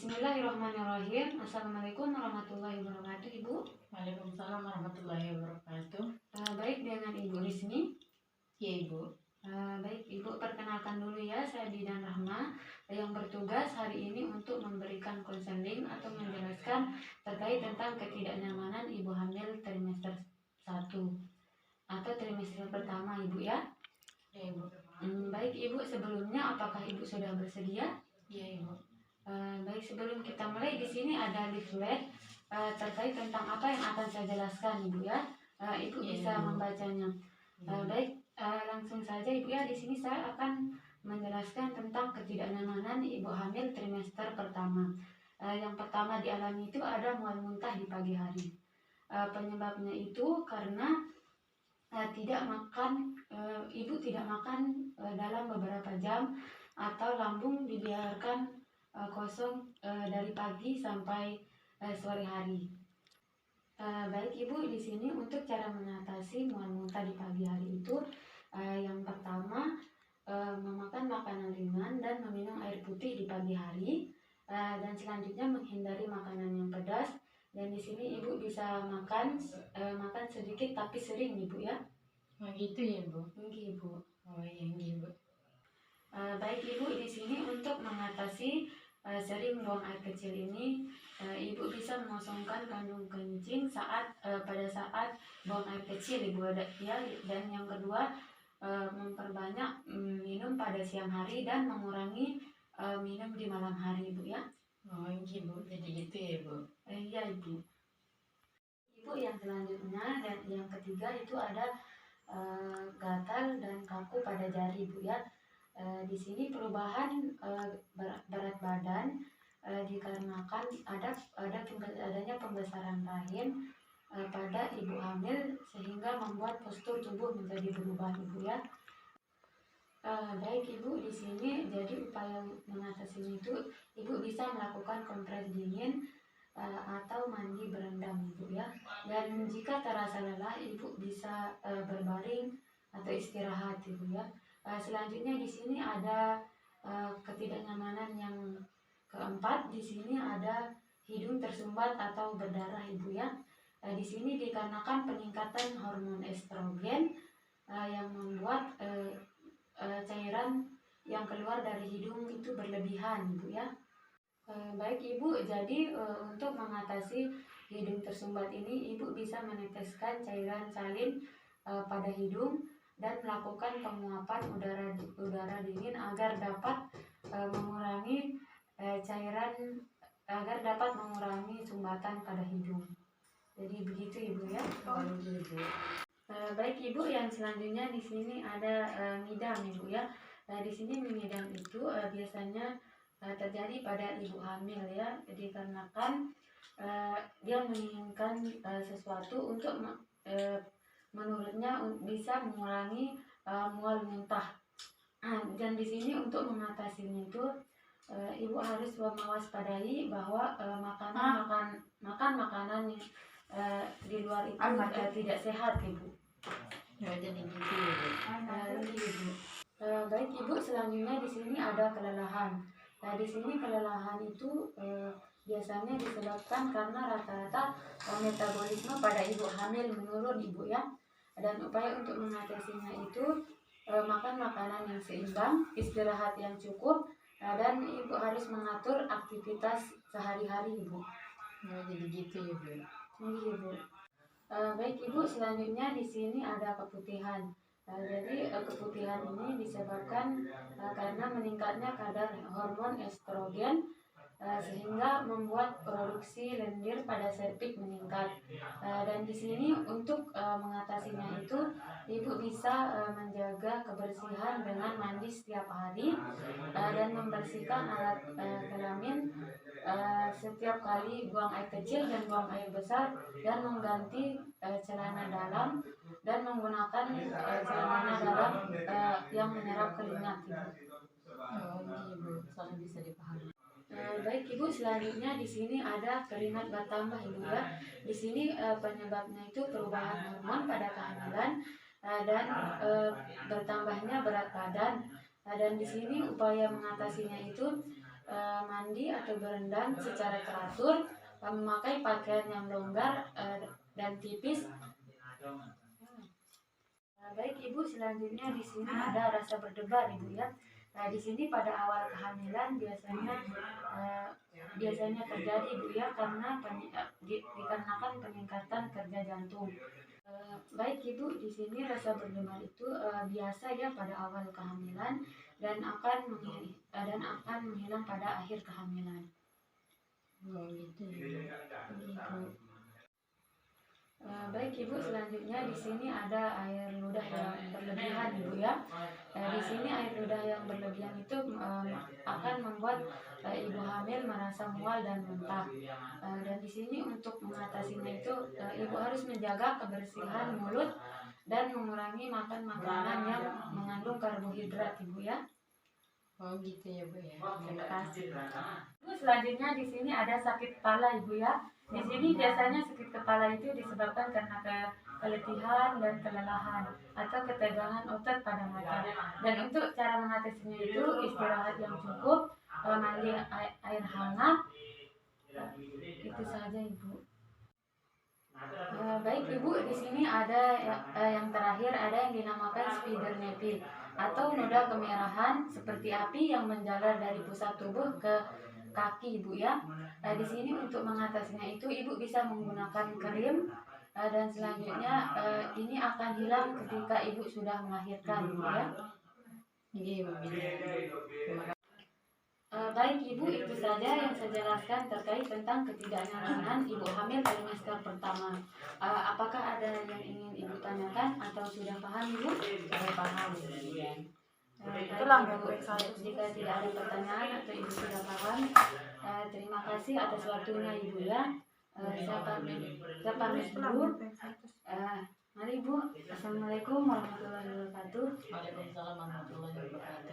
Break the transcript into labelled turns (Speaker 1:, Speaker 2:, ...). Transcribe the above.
Speaker 1: Bismillahirrahmanirrahim. Assalamualaikum warahmatullahi wabarakatuh, Ibu.
Speaker 2: Waalaikumsalam warahmatullahi wabarakatuh.
Speaker 1: Baik, dengan Ibu Rismi.
Speaker 2: Ya, Ibu.
Speaker 1: Baik, Ibu, perkenalkan dulu ya, saya Bidan Rahma yang bertugas hari ini untuk memberikan konseling atau menjelaskan terkait tentang ketidaknyamanan ibu hamil trimester 1 atau trimester pertama, Ibu ya.
Speaker 2: Ya, Ibu.
Speaker 1: Baik, Ibu, sebelumnya apakah Ibu sudah bersedia?
Speaker 2: Ya, Ibu.
Speaker 1: Baik, sebelum kita mulai, di sini ada leaflet terkait tentang apa yang akan saya jelaskan, Ibu ya. Ibu
Speaker 2: Ya,
Speaker 1: bisa
Speaker 2: Ibu.
Speaker 1: membacanya. Baik, langsung saja, Ibu ya. Di sini saya akan menjelaskan tentang ketidaknyamanan ibu hamil trimester pertama. Yang pertama dialami itu ada mual muntah di pagi hari. Penyebabnya itu karena ibu tidak makan dalam beberapa jam atau lambung dibiarkan kosong dari pagi sampai sore hari. Baik, Ibu, di sini untuk cara mengatasi mual muntah di pagi hari itu yang pertama memakan makanan ringan dan meminum air putih di pagi hari, dan selanjutnya menghindari makanan yang pedas. Dan di sini Ibu bisa makan sedikit tapi sering, Ibu ya.
Speaker 2: Oh, gitu ya, Bu.
Speaker 1: Mungkin, Ibu.
Speaker 2: Oh, iya, Ibu.
Speaker 1: Baik, Ibu, di sini untuk mengatasi sering buang air kecil ini, Ibu bisa mengosongkan kandung kencing pada saat buang air kecil, Ibu ya. Dan yang kedua, memperbanyak minum pada siang hari dan mengurangi minum di malam hari, Ibu ya.
Speaker 2: Oh, iya, Bu. Jadi gitu ya, Bu.
Speaker 1: Iya, Ibu. Ibu, yang selanjutnya dan yang ketiga itu ada gatal dan kaku pada jari, Ibu ya. Di sini perubahan berat badan dikarenakan adanya pembesaran rahim pada ibu hamil sehingga membuat postur tubuh menjadi berubah, Ibu ya. Baik, Ibu, di sini jadi upaya mengatasinya itu Ibu bisa melakukan kompres dingin atau mandi berendam, Ibu ya. Dan jika terasa lelah, Ibu bisa berbaring atau istirahat, Ibu ya. Selanjutnya di sini ada ketidaknyamanan yang keempat. Di sini ada hidung tersumbat atau berdarah, Ibu ya. Di sini dikarenakan peningkatan hormon estrogen yang membuat cairan yang keluar dari hidung itu berlebihan, Ibu ya. Baik, Ibu, jadi untuk mengatasi hidung tersumbat ini, Ibu bisa meneteskan cairan salin pada hidung dan melakukan penguapan udara dingin agar dapat mengurangi sumbatan pada hidung. Jadi begitu, Ibu ya.
Speaker 2: Oh, iya, Bu.
Speaker 1: Baik, Ibu, yang selanjutnya di sini ada ngidam, Ibu ya. Di sini mengidam itu biasanya terjadi pada ibu hamil ya, dikarenakan dia menginginkan sesuatu untuk menurutnya bisa mengurangi mual muntah. Dan di sini untuk mengatasinya itu Ibu harus mewaspadai bahwa makan makanan yang di luar itu tidak sehat, Ibu.
Speaker 2: Ya, jadi gitu ya, Bu.
Speaker 1: Ibu. Baik, Ibu, selanjutnya di sini ada kelelahan. Di sini kelelahan itu biasanya disebabkan karena rata-rata metabolisme pada ibu hamil menurun, Ibu ya. Dan upaya untuk mengatasinya itu makan makanan yang seimbang, istirahat yang cukup, dan Ibu harus mengatur aktivitas sehari-hari, Ibu.
Speaker 2: Oh, jadi gitu ya, Bu.
Speaker 1: Ibu. Baik, Ibu, selanjutnya di sini ada keputihan. Jadi keputihan ini disebabkan karena meningkatnya kadar hormon estrogen sehingga membuat produksi lendir pada serviks meningkat. Dan di sini untuk mengatasinya itu Ibu bisa menjaga kebersihan dengan mandi setiap hari dan membersihkan alat kelamin setiap kali buang air kecil dan buang air besar, dan mengganti celana dalam dan menggunakan celana dalam yang menyerap keringat, Ibu.
Speaker 2: Oh, iya, Bu. Soalnya bisa dipahami.
Speaker 1: Baik, Ibu, selanjutnya di sini ada keringat bertambah, Ibu ya. Di sini penyebabnya itu perubahan hormon pada kehamilan dan bertambahnya berat badan. Dan di sini upaya mengatasinya itu mandi atau berendam secara teratur, memakai pakaian yang longgar dan tipis. Baik Ibu, selanjutnya di sini ada rasa berdebar Ibu ya. Nah, di sini pada awal kehamilan biasanya terjadi Ibu ya, karena dikarenakan peningkatan kerja jantung. Baik Ibu, di sini rasa berdebar itu biasa ya pada awal kehamilan dan akan menghilang pada akhir kehamilan.
Speaker 2: Oh gitu ya.
Speaker 1: Gitu. Baik Ibu, selanjutnya di sini ada air ludah yang berlebihan Ibu ya. Di sini air ludah yang berlebihan itu akan membuat ibu hamil merasa mual dan muntah. Dan di sini untuk mengatasinya itu ibu harus menjaga kebersihan mulut dan mengurangi makan makanan yang mengandung karbohidrat Ibu ya.
Speaker 2: Oh gitu ya Bu ya. Terima kasih.
Speaker 1: Ibu, selanjutnya di sini ada sakit kepala Ibu ya. Di sini biasanya sakit kepala itu disebabkan karena keletihan dan kelelahan atau ketegangan otot pada mata. Dan untuk cara mengatasinya itu istirahat yang cukup, mandi air hangat. Itu saja Ibu. Baik Ibu, di sini ada yang terakhir, ada yang dinamakan spider atau noda kemerahan seperti api yang menjalar dari pusat tubuh ke kaki Ibu ya. Di sini untuk mengatasinya itu Ibu bisa menggunakan krim dan selanjutnya ini akan hilang ketika Ibu sudah melahirkan Ibu ya.
Speaker 2: Iya Bu. Terima kasih.
Speaker 1: Baik Ibu, itu saja yang saya jelaskan terkait tentang ketidaknyamanan ibu hamil trimester pertama. Apakah ada yang ingin Ibu tanyakan atau sudah paham Ibu?
Speaker 2: Sudah paham ya.
Speaker 1: Itulah Ibu, jika tidak ada pertanyaan atau Ibu sudah paham, terima kasih atas waktunya Ibu ya. Saya pamit dulu. Mari Ibu, Assalamualaikum warahmatullahi wabarakatuh.
Speaker 2: Waalaikumsalam warahmatullahi wabarakatuh.